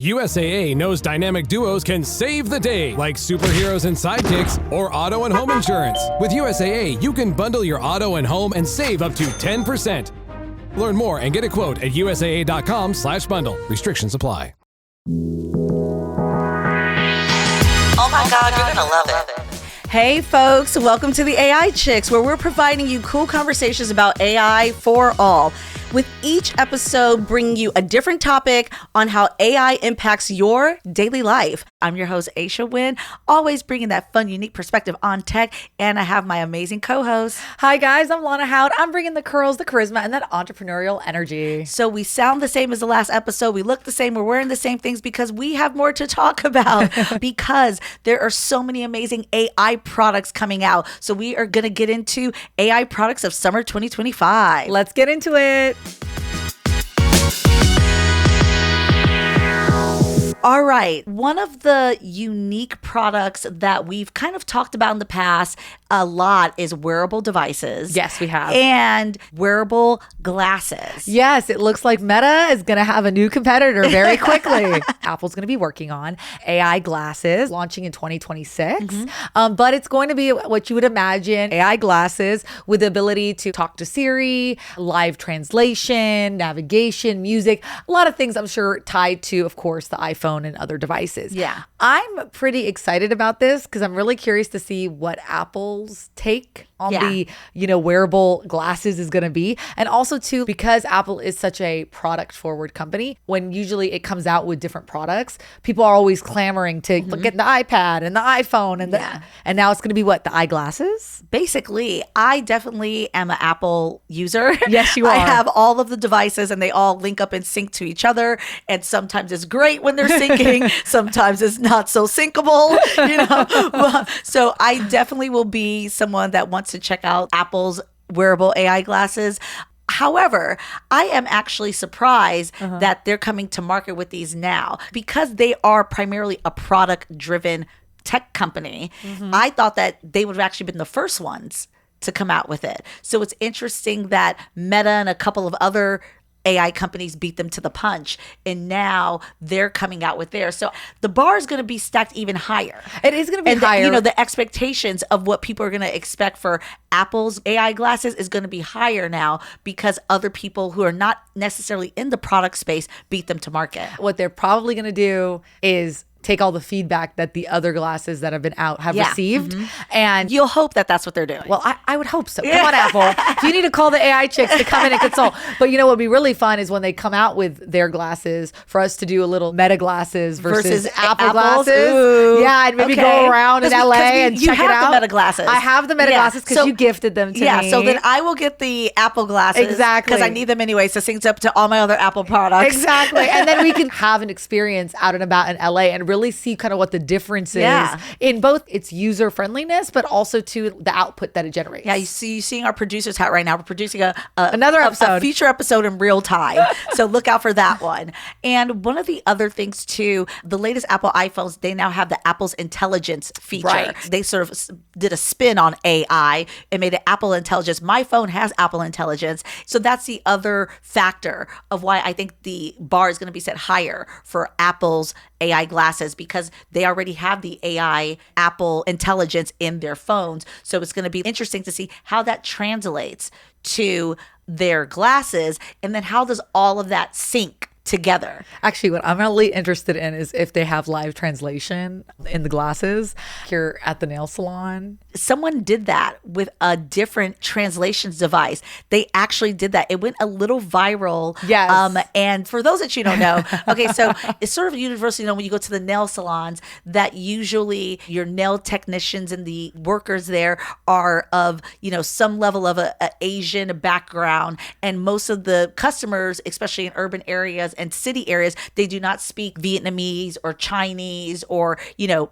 USAA knows dynamic duos can save the day, like superheroes and sidekicks or auto and home insurance. With USAA, you can bundle your auto and home and save up to 10%. Learn more and get a quote at usaa.com/bundle. Restrictions apply. Oh my God, you're gonna love it. Hey folks, welcome to the AI Chicks, where we're providing you cool conversations about AI for all. With each episode bringing you a different topic on how AI impacts your daily life. I'm your host, Aisha Wynn, always bringing that fun, unique perspective on tech, and I have my amazing co-host. Hi guys, I'm Lana Hout. I'm bringing the curls, the charisma, and that entrepreneurial energy. So we sound the same as the last episode. We look the same. We're wearing the same things because we have more to talk about because there are so many amazing AI products coming out. So we are going to get into AI products of summer 2025. Let's get into it. All right. One of the unique products that we've kind of talked about in the past a lot is wearable devices. Yes, we have. And wearable glasses. Yes, it looks like Meta is going to have a new competitor very quickly. Apple's going to be working on AI glasses launching in 2026. But it's going to be what you would imagine, AI glasses with the ability to talk to Siri, live translation, navigation, music, a lot of things I'm sure tied to, of course, the iPhone and other devices. Yeah. I'm pretty excited about this because I'm really curious to see what Apple's take on the, wearable glasses is going to be. And also too, because Apple is such a product forward company, when usually it comes out with different products, people are always clamoring to get the iPad and the iPhone and now it's going to be what, the eyeglasses? Basically, I definitely am an Apple user. Yes, you are. I have all of the devices and they all link up and sync to each other. And sometimes it's great when they're syncing. Sometimes it's not so syncable, So I definitely will be someone that wants to check out Apple's wearable AI glasses. However, I am actually surprised that they're coming to market with these now because they are primarily a product-driven tech company. I thought that they would have actually been the first ones to come out with it. So it's interesting that Meta and a couple of other AI companies beat them to the punch, and now they're coming out with theirs. So the bar is going to be stacked even higher. It is going to be higher. The expectations of what people are going to expect for Apple's AI glasses is going to be higher now because other people who are not necessarily in the product space beat them to market. What they're probably going to do is take all the feedback that the other glasses that have been out have received. And you'll hope that that's what they're doing. Well, I would hope so. Come on, Apple. If you need to call the AI chicks to come in and consult. But what would be really fun is when they come out with their glasses for us to do a little Meta glasses versus Apple glasses. Ooh. Yeah, and maybe go around in LA and check it out. You have the Meta glasses. I have the Meta glasses because you gifted them to me. Yeah, so then I will get the Apple glasses. Exactly. Because I need them anyway, so it syncs up to all my other Apple products. Exactly. And then we can have an experience out and about in LA and really see kind of what the difference is in both its user friendliness, but also to the output that it generates. Yeah, you're seeing our producer's hat right now. We're producing another episode, a future episode in real time. So look out for that one. And one of the other things too, the latest Apple iPhones, they now have the Apple's Intelligence feature. Right. They sort of did a spin on AI and made it Apple Intelligence. My phone has Apple Intelligence. So that's the other factor of why I think the bar is going to be set higher for Apple's AI glasses because they already have the AI Apple Intelligence in their phones. So it's going to be interesting to see how that translates to their glasses and then how does all of that sync together. Actually, what I'm really interested in is if they have live translation in the glasses here at the nail salon. Someone did that with a different translations device. They actually did that. It went a little viral. Yes. And for those that you don't know, okay, so it's sort of universal, when you go to the nail salons, that usually your nail technicians and the workers there are of, some level of a Asian background. And most of the customers, especially in urban areas and city areas, they do not speak Vietnamese or Chinese or,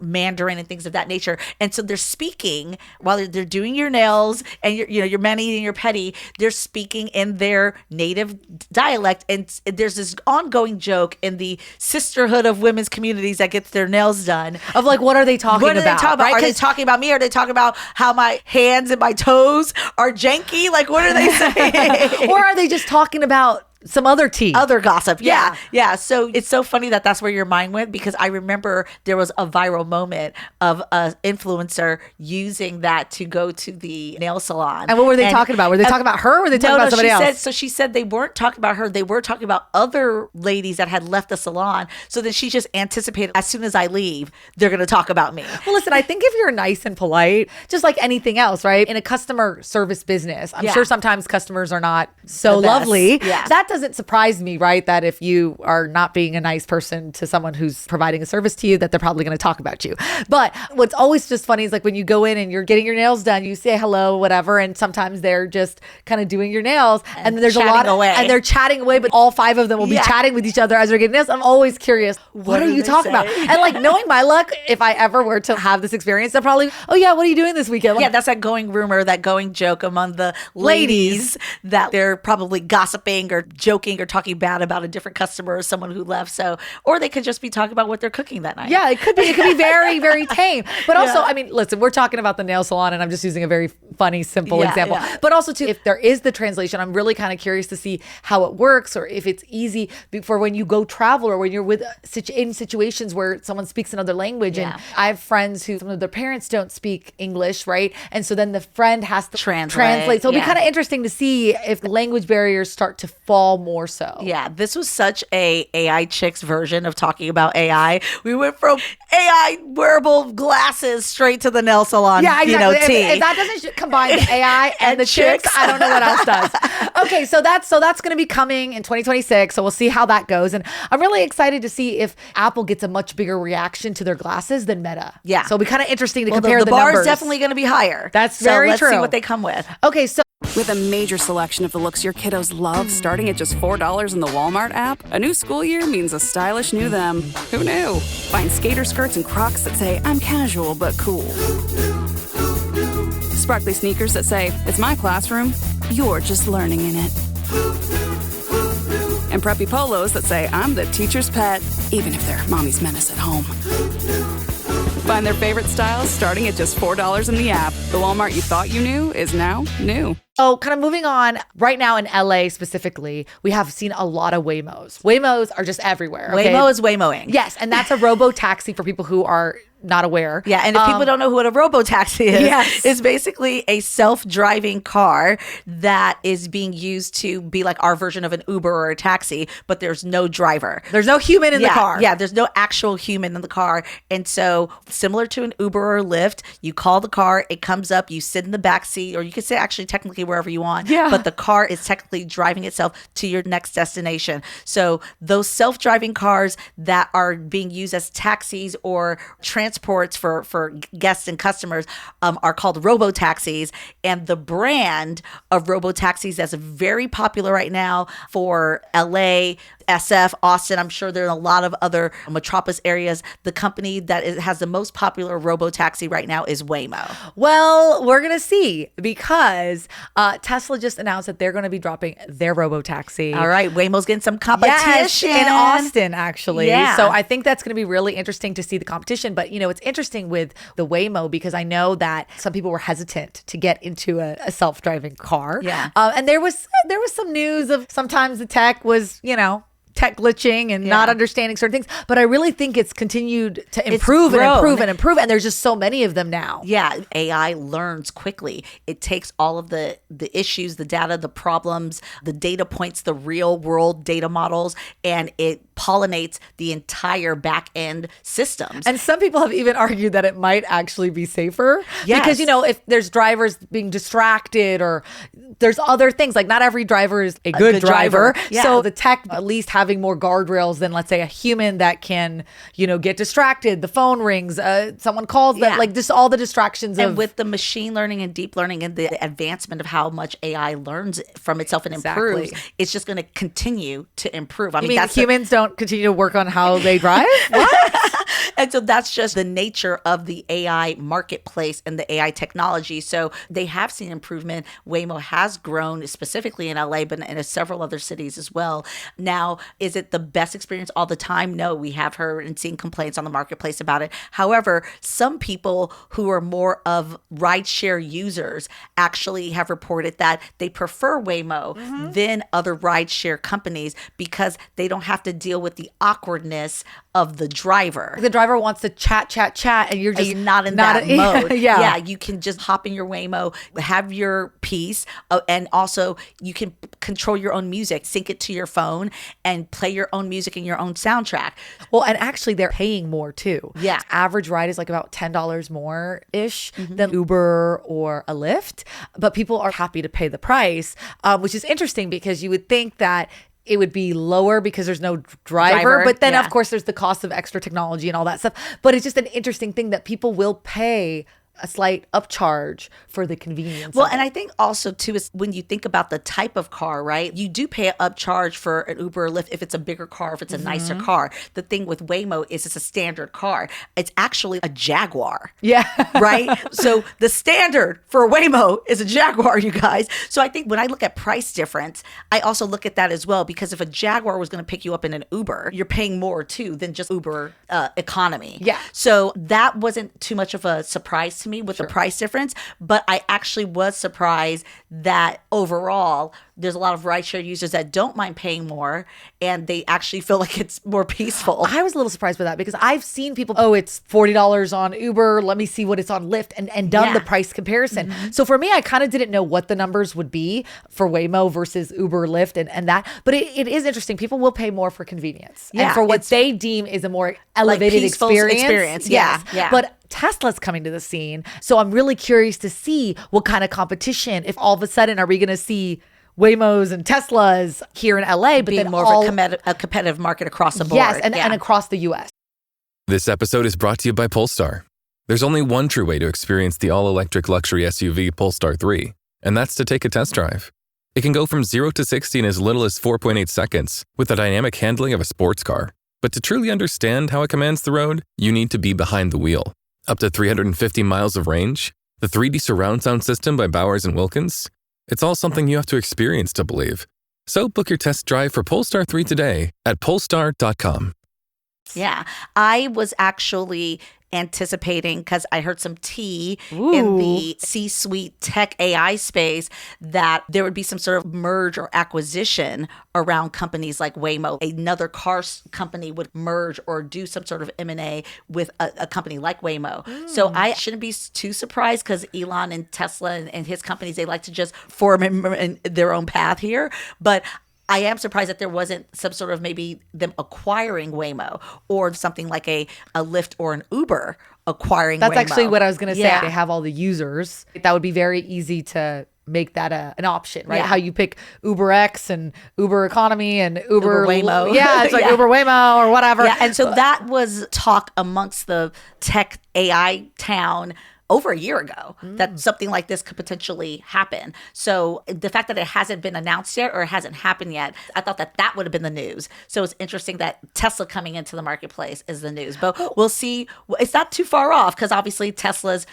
Mandarin and things of that nature. And so they're speaking while they're doing your nails and your mani and your pedi, they're speaking in their native dialect. And there's this ongoing joke in the sisterhood of women's communities that gets their nails done of what are they talking about? Right? Are they talking about me? Are they talking about how my hands and my toes are janky? What are they saying? Or are they just talking about some other tea. Other gossip. Yeah. Yeah. So it's so funny that that's where your mind went, because I remember there was a viral moment of an influencer using that to go to the nail salon. And what were they talking about? Were they talking about her, or were they talking about somebody else? She said they weren't talking about her. They were talking about other ladies that had left the salon. So then she just anticipated, as soon as I leave, they're going to talk about me. Well, listen, I think if you're nice and polite, just like anything else, right? In a customer service business, I'm sure sometimes customers are not so lovely. Yeah. That doesn't surprise me, right? That if you are not being a nice person to someone who's providing a service to you, that they're probably going to talk about you. But what's always just funny is like when you go in and you're getting your nails done, you say hello, whatever, and sometimes they're just kind of doing your nails, and there's a lot of, and they're chatting away, but all 5 of them will be chatting with each other as they're getting nails. I'm always curious, what are you talking about? And like, knowing my luck, if I ever were to have this experience, they're probably, oh yeah, what are you doing this weekend? Yeah, that's that going rumor, that going joke among the ladies that they're probably gossiping or joking or talking bad about a different customer or someone who left. So, or they could just be talking about what they're cooking that night. Yeah, it could be very, very tame. But also, I mean, listen, we're talking about the nail salon, and I'm just using a very funny, simple example. Yeah. But also too, if there is the translation, I'm really kind of curious to see how it works, or if it's easy for when you go travel, or when you're with in situations where someone speaks another language. And I have friends who, some of their parents don't speak English, right? And so then the friend has to translate. So it'll be kind of interesting to see if the language barriers start to fall more so. Yeah, this was such a AI chicks version of talking about AI. We went from AI wearable glasses straight to the nail salon. Yeah, exactly. You know, if that doesn't combine the AI and the chicks, I don't know what else does. Okay, so that's going to be coming in 2026. So we'll see how that goes. And I'm really excited to see if Apple gets a much bigger reaction to their glasses than Meta. Yeah. So it'll be kind of interesting to compare the numbers. The bar is definitely going to be higher. That's very true. Let's see what they come with. Okay, so with a major selection of the looks your kiddos love, starting at just $4 in the Walmart app, a new school year means a stylish new them. Who knew? Find skater skirts and Crocs that say, I'm casual but cool. Sparkly sneakers that say, it's my classroom, you're just learning in it. And preppy polos that say, I'm the teacher's pet, even if they're mommy's menace at home. Find their favorite styles starting at just $4 in the app. The Walmart you thought you knew is now new. Oh, kind of moving on. Right now in LA specifically, we have seen a lot of Waymos. Waymos are just everywhere. Okay? Waymo is Waymoing. Yes, and that's a robo taxi for people who are not aware. Yeah, and if people don't know what a robo taxi is, it's basically a self-driving car that is being used to be like our version of an Uber or a taxi, but there's no driver. There's no human in the car. Yeah, there's no actual human in the car. And so similar to an Uber or Lyft, you call the car, it comes up, you sit in the back seat, or you could sit actually technically wherever you want. Yeah. But the car is technically driving itself to your next destination. So those self-driving cars that are being used as taxis or transports for guests and customers are called robo taxis. And the brand of robo taxis that's very popular right now for LA, SF, Austin, I'm sure there are a lot of other metropolis areas. The company that has the most popular robo taxi right now is Waymo. Well, we're going to see, because Tesla just announced that they're going to be dropping their robo taxi. All right, Waymo's getting some competition. Yes, in Austin, actually. Yeah. So I think that's going to be really interesting to see the competition. But, you know, it's interesting with the Waymo, because I know that some people were hesitant to get into a self-driving car. Yeah. And there was some news of sometimes the tech was, tech glitching and not understanding certain things. But I really think it's continued to improve and improve and improve. And there's just so many of them now. Yeah. AI learns quickly. It takes all of the issues, the data, the problems, the data points, the real world data models, and it pollinates the entire back end systems. And some people have even argued that it might actually be safer. Yes. Because, if there's drivers being distracted, or there's other things, like not every driver is a good driver. Yeah. So the tech at least having more guardrails than, let's say, a human that can, get distracted. The phone rings, someone calls them, like just all the distractions. And with the machine learning and deep learning and the advancement of how much AI learns from itself and improves, it's just going to continue to improve. I mean, humans don't continue to work on how they drive? What? And so that's just the nature of the AI marketplace and the AI technology. So they have seen improvement. Waymo has grown specifically in LA, but in several other cities as well. Now, is it the best experience all the time? No, we have heard and seen complaints on the marketplace about it. However, some people who are more of rideshare users actually have reported that they prefer Waymo than other rideshare companies because they don't have to deal with the awkwardness of the driver. The driver wants to chat, and you're just not in that mode. Yeah, you can just hop in your Waymo, have your piece, and also you can control your own music, sync it to your phone, and play your own music and your own soundtrack. Well, and actually they're paying more too. Yeah. Average ride is like about $10 more-ish than Uber or a Lyft, but people are happy to pay the price, which is interesting because you would think that it would be lower because there's no driver. But then, of course, there's the cost of extra technology and all that stuff. But it's just an interesting thing that people will pay a slight upcharge for the convenience. Well, and I think also too is when you think about the type of car, right? You do pay an upcharge for an Uber or Lyft if it's a bigger car, if it's a nicer car. The thing with Waymo is it's a standard car. It's actually a Jaguar. Yeah. Right? So the standard for a Waymo is a Jaguar, you guys. So I think when I look at price difference, I also look at that as well, because if a Jaguar was going to pick you up in an Uber, you're paying more too than just Uber economy. Yeah. So that wasn't too much of a surprise to me with the price difference, but I actually was surprised that overall there's a lot of rideshare users that don't mind paying more and they actually feel like it's more peaceful. I was a little surprised by that because I've seen people, it's $40 on Uber, let me see what it's on Lyft, and done the price comparison. So for me, I kind of didn't know what the numbers would be for Waymo versus Uber, Lyft, and that. But it is interesting. People will pay more for convenience and for what they deem is a more elevated peaceful experience. Yeah. But Tesla's coming to the scene. So I'm really curious to see what kind of competition, if all of a sudden are we going to see Waymos and Teslas here in LA, but being then more of a competitive market across the board. Yes, and across the US. This episode is brought to you by Polestar. There's only one true way to experience the all-electric luxury SUV Polestar 3, and that's to take a test drive. It can go from 0 to 60 in as little as 4.8 seconds with the dynamic handling of a sports car. But to truly understand how it commands the road, you need to be behind the wheel. Up to 350 miles of range, the 3D surround sound system by Bowers & Wilkins. It's all something you have to experience to believe. So book your test drive for Polestar 3 today at polestar.com. Yeah, I was actually anticipating, because I heard some tea in the C-suite tech AI space, that there would be some sort of merge or acquisition around companies like Waymo. Another car company would merge or do some sort of M&A with a company like Waymo. So I shouldn't be too surprised, because Elon and Tesla and his companies, they like to just form in their own path here. But I am surprised that there wasn't some sort of maybe them acquiring Waymo or something like a Lyft or an Uber acquiring That's Waymo. actually what I was going to say. Yeah. They have all the users. That would be very easy to make that an option, right? Yeah. How you pick Uber X and Uber Economy and Uber Waymo. Yeah, it's like Uber Waymo or whatever. Yeah, and so that was talk amongst the tech AI town over a year ago that something like this could potentially happen. So the fact that it hasn't been announced yet or it hasn't happened yet, I thought that would have been the news. So it's interesting that Tesla coming into the marketplace is the news. But we'll see. It's not too far off, because obviously Teslas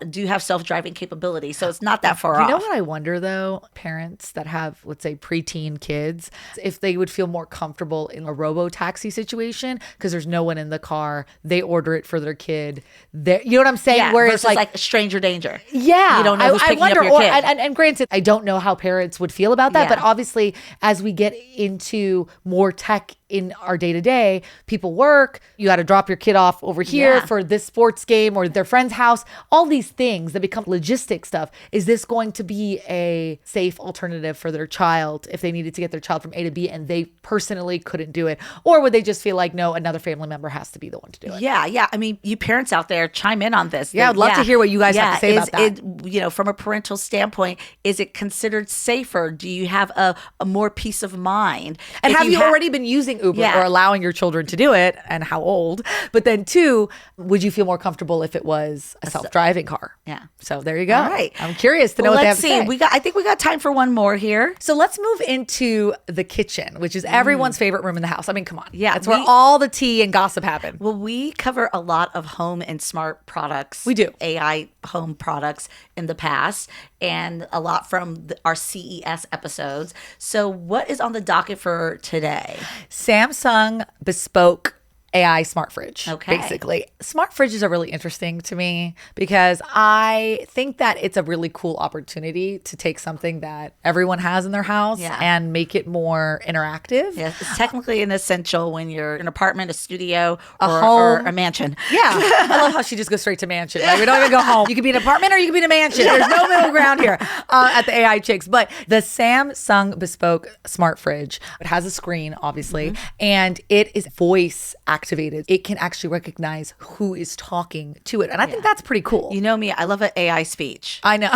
do have self-driving capability. So it's not that far off. You know what I wonder, though? Parents that have, let's say, preteen kids, if they would feel more comfortable in a robo-taxi situation, because there's no one in the car, they order it for their kid. You know what I'm saying? Yeah, where versus it's like stranger danger. Yeah. You don't know who's picking up your kid. And granted, I don't know how parents would feel about that, Yeah. but obviously as we get into more tech in our day-to-day, people work, you got to drop your kid off over here for this sports game or their friend's house, all these things that become logistic stuff. Is this going to be a safe alternative for their child if they needed to get their child from A to B and they personally couldn't do it? Or would they just feel like, no, another family member has to be the one to do it? Yeah. I mean, you parents out there, chime in on this. Yeah, I'd love to hear what you guys have to say about that. From a parental standpoint, is it considered safer? Do you have a more peace of mind? And If have you already been using using Uber or allowing your children to do it and how old. But then 2, would you feel more comfortable if it was a self-driving car? Yeah. So there you go. All right. I'm curious to know what they have to say. I think we got time for one more here. So let's move into the kitchen, which is everyone's favorite room in the house. I mean, come on. Yeah, That's where all the tea and gossip happen. Well, we cover a lot of home and smart products. We do. AI home products in the past, and a lot from our CES episodes. So what is on the docket for today? Samsung Bespoke AI smart fridge. Okay. Basically, smart fridges are really interesting to me because I think that it's a really cool opportunity to take something that everyone has in their house and make it more interactive. Yes, it's technically an essential when you're in an apartment, a studio, A or home. a mansion. Yeah. I love how she just goes straight to mansion. Right? We don't even go home. You could be an apartment or you could be in a mansion. There's no middle ground here at the AI Chicks. But the Samsung Bespoke smart fridge, it has a screen, obviously, and it is voice activated. It can actually recognize who is talking to it. And I think that's pretty cool. You know me, I love an AI speech. I know.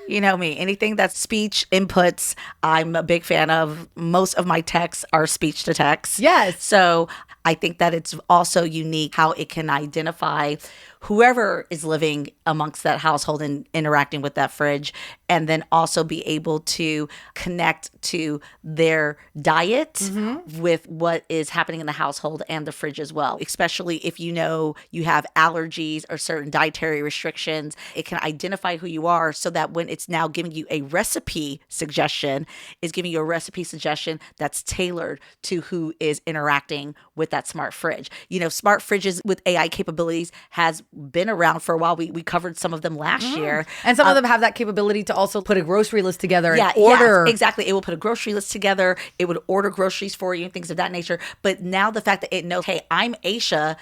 You know me. Anything that's speech inputs, I'm a big fan of. Most of my texts are speech to text. Yes. So I think that it's also unique how it can identify whoever is living amongst that household and interacting with that fridge, and then also be able to connect to their diet with what is happening in the household and the fridge as well. Especially if you know you have allergies or certain dietary restrictions, it can identify who you are so that when it's now giving you a recipe suggestion, it's giving you a recipe suggestion that's tailored to who is interacting with that smart fridge. You know, smart fridges with AI capabilities has been around for a while. We covered some of them last year. And some of them have that capability to also put a grocery list together and order. Yeah, exactly. It will put a grocery list together. It would order groceries for you and things of that nature. But now the fact that it knows, hey, I'm Aisha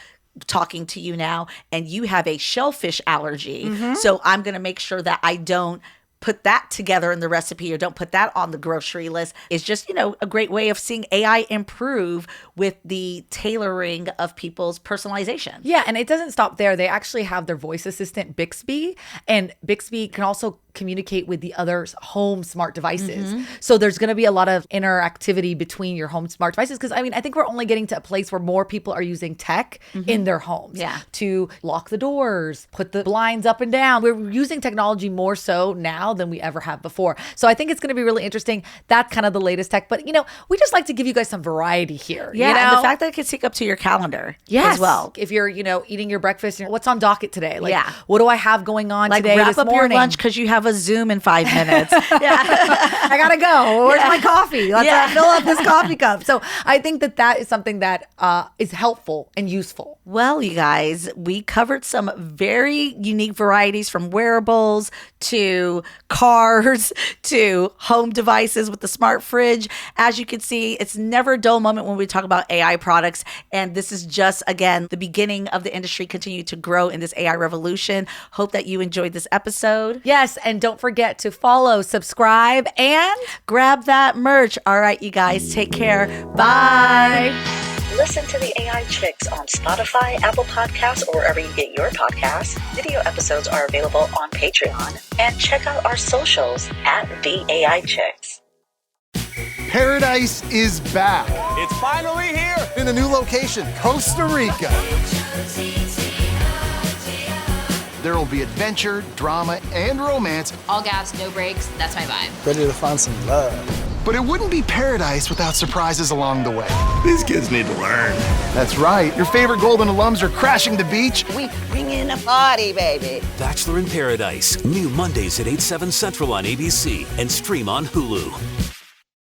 talking to you now, and you have a shellfish allergy. So I'm going to make sure that I don't put that together in the recipe or don't put that on the grocery list. Is just, a great way of seeing AI improve with the tailoring of people's personalization. Yeah, and it doesn't stop there. They actually have their voice assistant, Bixby, and Bixby can also communicate with the other home smart devices. So there's going to be a lot of interactivity between your home smart devices because, I think we're only getting to a place where more people are using tech in their homes to lock the doors, put the blinds up and down. We're using technology more so now than we ever have before. So I think it's going to be really interesting. That's kind of the latest tech. But, we just like to give you guys some variety here. Yeah, and the fact that it can sync up to your calendar as well. If you're, eating your breakfast, what's on docket today? What do I have going on today, wrap this up morning? your lunch because you have a Zoom in 5 minutes. I gotta go. Where's my coffee? Let's fill up this coffee cup. So I think that is something that is helpful and useful. Well, you guys, we covered some very unique varieties from wearables to cars to home devices with the smart fridge. As you can see, it's never a dull moment when we talk about AI products. And this is just, again, the beginning of the industry continue to grow in this AI revolution. Hope that you enjoyed this episode. Yes, and don't forget to follow, subscribe, and grab that merch. All right, you guys, take care. Bye. Listen to the AI Chicks on Spotify, Apple Podcasts, or wherever you get your podcasts. Video episodes are available on Patreon. And check out our socials at The AI Chicks. Paradise is back It's finally here. in a new location, Costa Rica. There will be adventure, drama, and romance, All gas, no brakes. That's my vibe. Ready to find some love. but it wouldn't be paradise without surprises along the way. These kids need to learn. That's right, your favorite Golden alums are crashing the beach, We bring in a party, baby. Bachelor in Paradise. New Mondays at 8/7 Central on ABC and stream on Hulu.